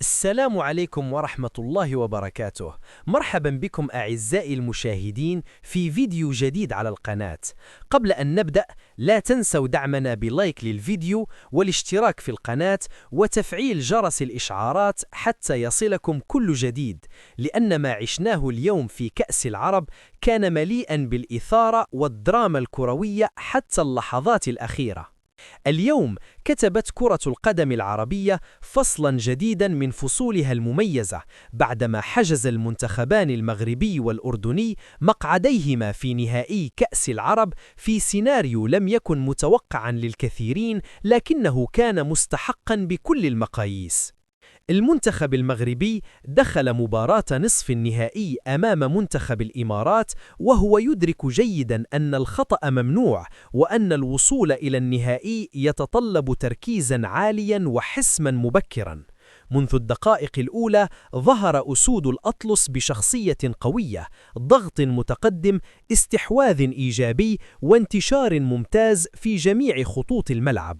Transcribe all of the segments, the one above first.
السلام عليكم ورحمة الله وبركاته. مرحبا بكم أعزائي المشاهدين في فيديو جديد على القناة. قبل أن نبدأ لا تنسوا دعمنا بلايك للفيديو والاشتراك في القناة وتفعيل جرس الإشعارات حتى يصلكم كل جديد، لأن ما عشناه اليوم في كأس العرب كان مليئا بالإثارة والدراما الكروية حتى اللحظات الأخيرة. اليوم كتبت كرة القدم العربية فصلا جديدا من فصولها المميزة بعدما حجز المنتخبان المغربي والأردني مقعديهما في نهائي كأس العرب في سيناريو لم يكن متوقعا للكثيرين، لكنه كان مستحقا بكل المقاييس. المنتخب المغربي دخل مباراة نصف النهائي أمام منتخب الإمارات وهو يدرك جيدا أن الخطأ ممنوع، وأن الوصول إلى النهائي يتطلب تركيزا عاليا وحسما مبكرا. منذ الدقائق الأولى ظهر أسود الأطلس بشخصية قوية، ضغط متقدم، استحواذ إيجابي، وانتشار ممتاز في جميع خطوط الملعب.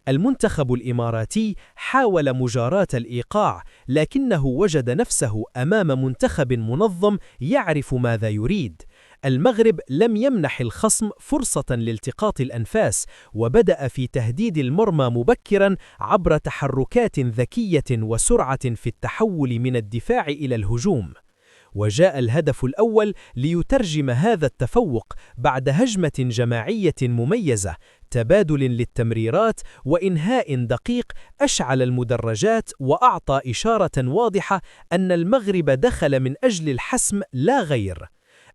المنتخب الإماراتي حاول مجاراة الإيقاع، لكنه وجد نفسه أمام منتخب منظم يعرف ماذا يريد. المغرب لم يمنح الخصم فرصة لالتقاط الأنفاس، وبدأ في تهديد المرمى مبكرا عبر تحركات ذكية وسرعة في التحول من الدفاع إلى الهجوم. وجاء الهدف الأول ليترجم هذا التفوق بعد هجمة جماعية مميزة، تبادل للتمريرات وإنهاء دقيق أشعل المدرجات وأعطى إشارة واضحة أن المغرب دخل من أجل الحسم لا غير.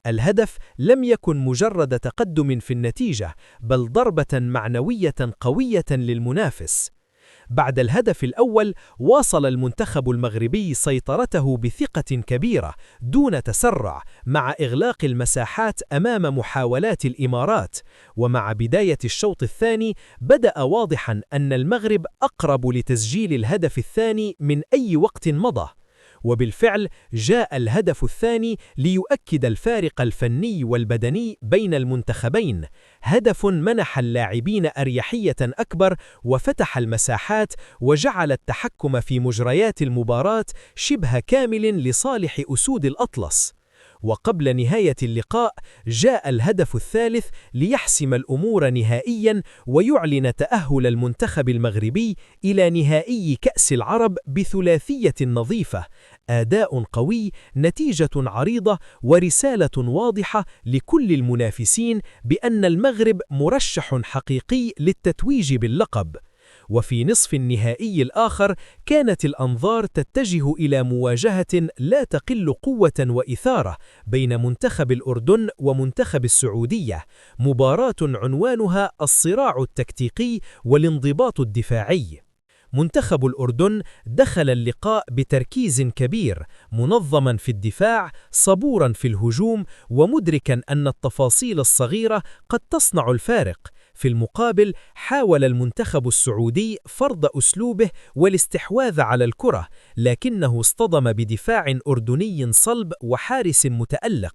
الهدف لم يكن مجرد تقدم في النتيجة، بل ضربة معنوية قوية للمنافس. بعد الهدف الأول واصل المنتخب المغربي سيطرته بثقة كبيرة دون تسرع، مع إغلاق المساحات أمام محاولات الإمارات. ومع بداية الشوط الثاني بدأ واضحا أن المغرب أقرب لتسجيل الهدف الثاني من أي وقت مضى. وبالفعل جاء الهدف الثاني ليؤكد الفارق الفني والبدني بين المنتخبين، هدف منح اللاعبين أريحية أكبر وفتح المساحات وجعل التحكم في مجريات المباراة شبه كامل لصالح أسود الأطلس. وقبل نهاية اللقاء جاء الهدف الثالث ليحسم الأمور نهائيا ويعلن تأهل المنتخب المغربي إلى نهائي كأس العرب بثلاثية نظيفة: أداء قوي، نتيجة عريضة، ورسالة واضحة لكل المنافسين بأن المغرب مرشح حقيقي للتتويج باللقب. وفي نصف النهائي الآخر كانت الأنظار تتجه إلى مواجهة لا تقل قوة وإثارة بين منتخب الأردن ومنتخب السعودية، مباراة عنوانها الصراع التكتيكي والانضباط الدفاعي. منتخب الأردن دخل اللقاء بتركيز كبير، منظما في الدفاع، صبورا في الهجوم، ومدركا أن التفاصيل الصغيرة قد تصنع الفارق. في المقابل حاول المنتخب السعودي فرض أسلوبه والاستحواذ على الكرة، لكنه اصطدم بدفاع أردني صلب وحارس متألق.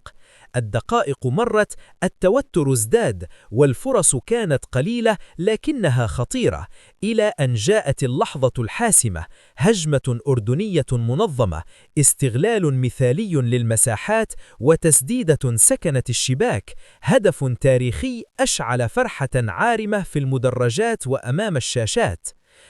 الدقائق مرت، التوتر ازداد، والفرص كانت قليلة لكنها خطيرة، إلى أن جاءت اللحظة الحاسمة: هجمة أردنية منظمة، استغلال مثالي للمساحات، وتسديدة سكنت الشباك. هدف تاريخي أشعل فرحة عارمة في المدرجات وأمام الشاشات.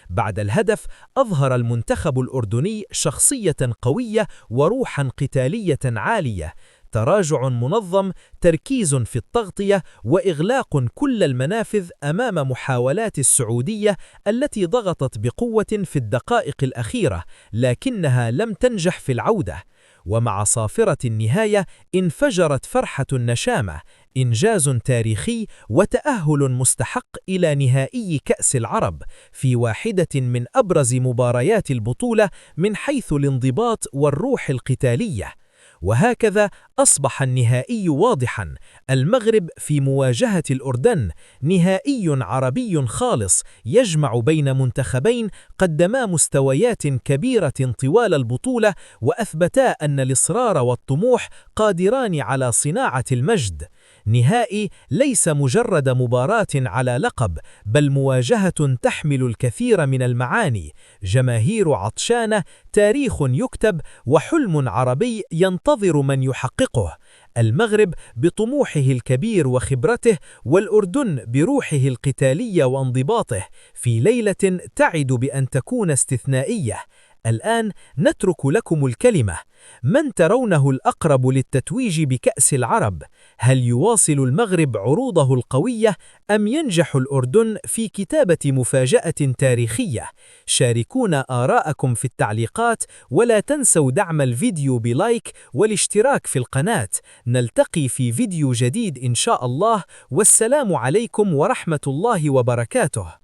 بعد الهدف أظهر المنتخب الأردني شخصية قوية وروحا قتالية عالية، تراجع منظم، تركيز في التغطية، وإغلاق كل المنافذ أمام محاولات السعودية التي ضغطت بقوة في الدقائق الأخيرة، لكنها لم تنجح في العودة. ومع صافرة النهاية انفجرت فرحة النشامة: إنجاز تاريخي وتأهل مستحق إلى نهائي كأس العرب في واحدة من أبرز مباريات البطولة من حيث الانضباط والروح القتالية. وهكذا أصبح النهائي واضحا: المغرب في مواجهة الأردن، نهائي عربي خالص يجمع بين منتخبين قدما مستويات كبيرة طوال البطولة، وأثبتا أن الإصرار والطموح قادران على صناعة المجد. نهائي ليس مجرد مباراة على لقب، بل مواجهة تحمل الكثير من المعاني. جماهير عطشانة، تاريخ يكتب، وحلم عربي ينتظر من يحققه. المغرب بطموحه الكبير وخبرته، والأردن بروحه القتالية وانضباطه، في ليلة تعد بأن تكون استثنائية. الآن نترك لكم الكلمة. من ترونه الأقرب للتتويج بكأس العرب؟ هل يواصل المغرب عروضه القوية، أم ينجح الأردن في كتابة مفاجأة تاريخية؟ شاركونا آراءكم في التعليقات، ولا تنسوا دعم الفيديو بلايك والاشتراك في القناة. نلتقي في فيديو جديد إن شاء الله، والسلام عليكم ورحمة الله وبركاته.